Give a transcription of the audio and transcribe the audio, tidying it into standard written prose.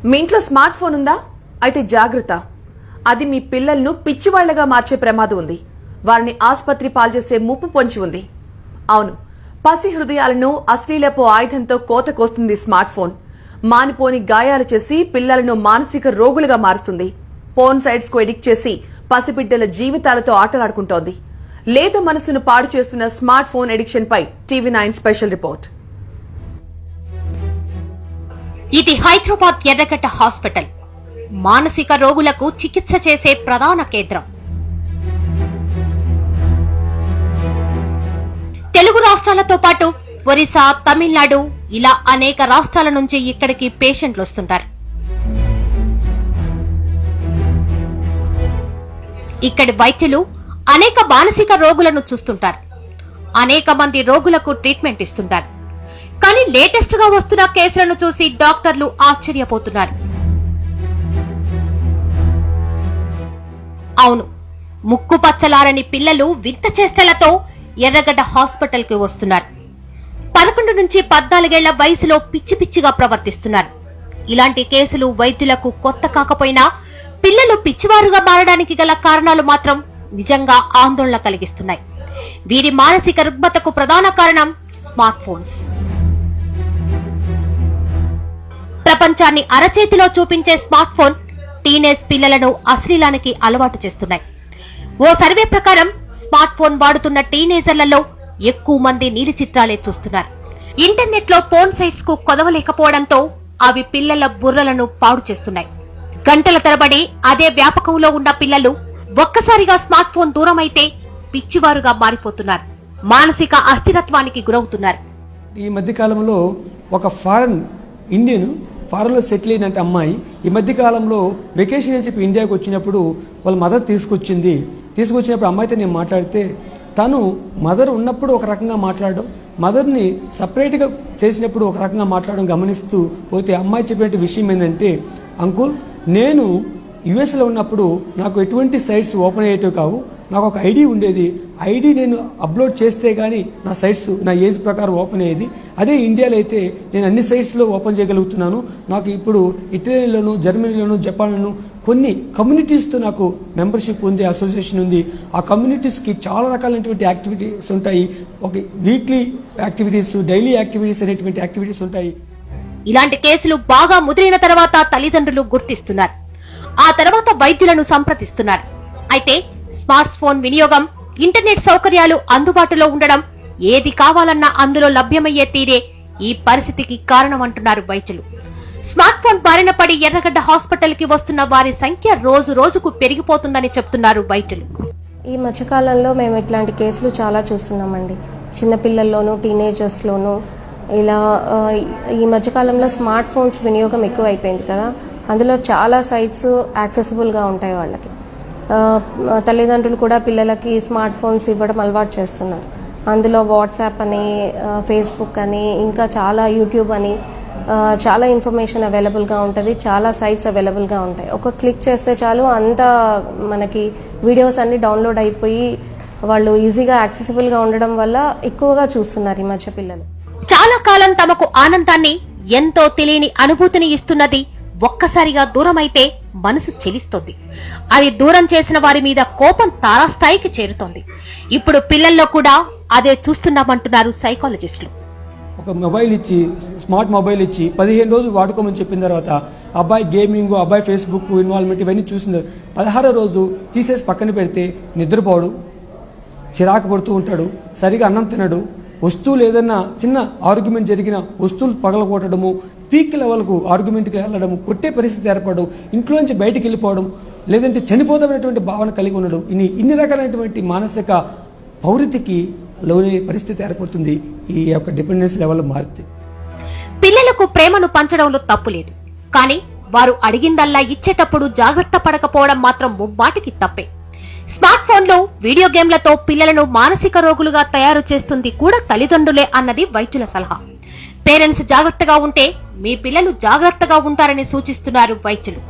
మీ ఇంట్లో smart phone ఉందా? అయితే జాగ్రత్త. అది మీ పిల్లలను పిచ్చివాళ్లగా మార్చే ప్రమాదం ఉంది. వారిని ఆసుపత్రి పాల్చేసే ముప్పు పొంచి ఉంది. అవును, పసి హృదయాలను అశ్లీలపు ఆయుధంతో కోత కోస్తుంది స్మార్ట్ ఫోన్. మానిపోని గాయాలు చేసి పిల్లలను మానసిక రోగులుగా మారుస్తుంది. పోర్న్ సైట్స్ కు ఎడిక్ట్ చేసి పసిబిడ్డల జీవితాలతో ఆటలాడుకుంటోంది. లేత మనసును పాడు చేస్తున్న స్మార్ట్ ఫోన్ ఎడిక్షన్ పై TV9 స్పెషల్ రిపోర్ట్. ఇది హైదరాబాద్ ఎర్రగడ్డ హాస్పిటల్, మానసిక రోగులకు చికిత్స చేసే ప్రధాన కేంద్రం. తెలుగు రాష్ట్రాలతో పాటు ఒరిస్సా, తమిళనాడు ఇలా అనేక రాష్ట్రాల నుంచి ఇక్కడికి పేషెంట్లు వస్తుంటారు. ఇక్కడి వైద్యులు అనేక మానసిక రోగులను చూస్తుంటారు. అనేక మంది రోగులకు ట్రీట్మెంట్ ఇస్తుంటారు. కానీ లేటెస్ట్ గా వస్తున్న కేసులను చూసి డాక్టర్లు ఆశ్చర్యపోతున్నారు. అవును, ముక్కు పచ్చలారని పిల్లలు వింత చేష్టలతో ఎర్రగడ్డ హాస్పిటల్ కి వస్తున్నారు. 11 నుంచి 14 ఏళ్ల వయసులో పిచ్చి పిచ్చిగా ప్రవర్తిస్తున్నారు. ఇలాంటి కేసులు వైద్యులకు కొత్త కాకపోయినా పిల్లలు పిచ్చివారుగా మారడానికి గల కారణాలు మాత్రం నిజంగా ఆందోళన కలిగిస్తున్నాయి. వీరి మానసిక రుగ్మతకు ప్రధాన కారణం స్మార్ట్ ఫోన్స్. ప్రపంచాన్ని అరచేతిలో చూపించే స్మార్ట్ ఫోన్ టీనేజ్ పిల్లలను అశ్లీలానికి అలవాటు చేస్తున్నాయి. ఓ సర్వే ప్రకారం స్మార్ట్ ఫోన్ వాడుతున్న టీనేజర్లలో ఎక్కువ మంది నీలి చిత్రాలే చూస్తున్నారు. ఇంటర్నెట్ లో పోర్న్ సైట్స్ కు కొదవలేకపోవడంతో అవి పిల్లల బుర్రలను పాడు చేస్తున్నాయి. గంటల తరబడి అదే వ్యాపకంలో ఉన్న పిల్లలు ఒక్కసారిగా స్మార్ట్ ఫోన్ దూరమైతే పిచ్చివారుగా మారిపోతున్నారు. మానసిక అస్థిరత్వానికి గురవుతున్నారు. ఈ మధ్య కాలంలో ఒక ఇండియన్ ఫారెన్లో సెటిల్ అయిన అమ్మాయి ఈ మధ్య కాలంలో వెకేషన్ అని చెప్పి ఇండియాకి వచ్చినప్పుడు వాళ్ళ మదర్ తీసుకొచ్చినప్పుడు అమ్మాయితో నేను మాట్లాడితే తను మదర్ ఉన్నప్పుడు ఒక రకంగా మాట్లాడడం, మదర్ని సపరేట్గా చేసినప్పుడు ఒక రకంగా మాట్లాడడం గమనిస్తూ పోతే అమ్మాయి చెప్పిన విషయం ఏంటంటే, అంకుల్ నేను యుఎస్లో ఉన్నప్పుడు నాకు ఎటువంటి సైట్స్ ఓపెన్ అయ్యేటివి కావు. నాకు ఒక ఐడి ఉండేది. ఐడి నేను అప్లోడ్ చేస్తే కానీ నా సైట్స్ నా ఏజ్ ప్రకారం ఓపెన్ అయ్యేది. అదే ఇండియాలో అయితే నేను అన్ని సైట్స్లో ఓపెన్ చేయగలుగుతున్నాను. నాకు ఇప్పుడు ఇటలీలోను, జర్మనీలోను, జపాన్లోను కొన్ని కమ్యూనిటీస్తో నాకు మెంబర్షిప్ ఉంది, అసోసియేషన్ ఉంది. ఆ కమ్యూనిటీస్కి చాలా రకాలైనటువంటి యాక్టివిటీస్ ఉంటాయి. ఒక వీక్లీ యాక్టివిటీస్, డైలీ యాక్టివిటీస్ అనేటువంటి యాక్టివిటీస్ ఉంటాయి. ఇలాంటి కేసులు బాగా ముదిరిన తర్వాత తల్లిదండ్రులు గుర్తిస్తున్నారు. ఆ తర్వాత వైద్యులను సంప్రదిస్తున్నారు. అయితే స్మార్ట్ ఫోన్ వినియోగం, ఇంటర్నెట్ సౌకర్యాలు అందుబాటులో ఉండడం, ఏది కావాలన్నా అందులో లభ్యమయ్యే తీరే ఈ పరిస్థితికి కారణమంటున్నారు వైద్యులు. స్మార్ట్ ఫోన్ బారిన పడి ఎర్రగడ్డ హాస్పిటల్ కి వస్తున్న వారి సంఖ్య రోజు రోజుకు పెరిగిపోతుందని చెప్తున్నారు వైద్యులు. ఈ మధ్యకాలంలో మేము ఇట్లాంటి కేసులు చాలా చూస్తున్నామండి. చిన్నపిల్లల్లోనూ, టీనేజర్స్లోనూ ఇలా ఈ మధ్యకాలంలో స్మార్ట్ ఫోన్స్ వినియోగం ఎక్కువ అయిపోయింది కదా. అందులో చాలా సైట్స్ యాక్సెసిబుల్గా ఉంటాయి వాళ్ళకి. తల్లిదండ్రులు కూడా పిల్లలకి స్మార్ట్ ఫోన్స్ ఇవ్వడం అలవాటు చేస్తున్నారు. అందులో వాట్సాప్ అని, ఫేస్బుక్ అని, ఇంకా చాలా యూట్యూబ్ అని చాలా ఇన్ఫర్మేషన్ అవైలబుల్గా ఉంటుంది. చాలా సైట్స్ అవైలబుల్గా ఉంటాయి. ఒక క్లిక్ చేస్తే చాలు అంతా మనకి వీడియోస్ అన్ని డౌన్లోడ్ అయిపోయి వాళ్ళు ఈజీగా యాక్సెసిబుల్గా ఉండడం వల్ల ఎక్కువగా చూస్తున్నారు ఈ మధ్య పిల్లలు. చాలా కాలం తమకు ఆనందాన్ని, ఎంతో తెలియని అనుభూతిని ఇస్తున్నది ఒక్కసారిగా దూరమైతే మనసు చెలిస్తోంది. అది దూరం చేసిన వారి మీద కోపం తారాస్థాయికి చేరుతోంది. ఇప్పుడు పిల్లల్లో కూడా అదే చూస్తున్నామంటున్నారు సైకాలజిస్టులు. ఒక మొబైల్ ఇచ్చి, స్మార్ట్ మొబైల్ ఇచ్చి 15 రోజులు వాడుకోమని చెప్పిన తర్వాత అబ్బాయి గేమింగ్, అబ్బాయి ఫేస్బుక్ ఇన్వాల్వ్మెంట్ ఇవన్నీ చూసిన 16వ రోజు తీసేసి పక్కన పెడితే నిద్రపోడు, చిరాకు పడుతూ ఉంటాడు, సరిగా అన్నం తినడు, వస్తువులు ఏదన్నా చిన్న ఆర్గ్యుమెంట్ జరిగిన వస్తువులు పగలగొట్టడము, పీక్ లెవెల్కు ఆర్గ్యుమెంట్కి వెళ్ళడము, కొట్టే పరిస్థితి ఏర్పడడం, ఇంట్లోంచి బయటికి వెళ్ళిపోవడం, లేదంటే చనిపోతామనేటువంటి భావన కలిగి ఉండడం, ఇన్ని రకాలైనటువంటి మానసిక పౌరితికి లోనే పరిస్థితి ఏర్పడుతుంది ఈ యొక్క డిపెండెన్స్ లెవెల్ మారితే. పిల్లలకు ప్రేమను పంచడంలో తప్పు లేదు. కానీ వారు అడిగిందల్లా ఇచ్చేటప్పుడు జాగ్రత్త పడకపోవడం మాత్రం ముమ్మాటికి తప్పే. స్మార్ట్ ఫోన్లో వీడియో గేమ్లతో పిల్లలను మానసిక రోగులుగా తయారు చేస్తుంది కూడా తల్లిదండ్రులే అన్నది వైద్యుల సలహా. పేరెంట్స్ జాగ్రత్తగా ఉంటే మీ పిల్లలు జాగ్రత్తగా ఉంటారని సూచిస్తున్నారు వైద్యులు.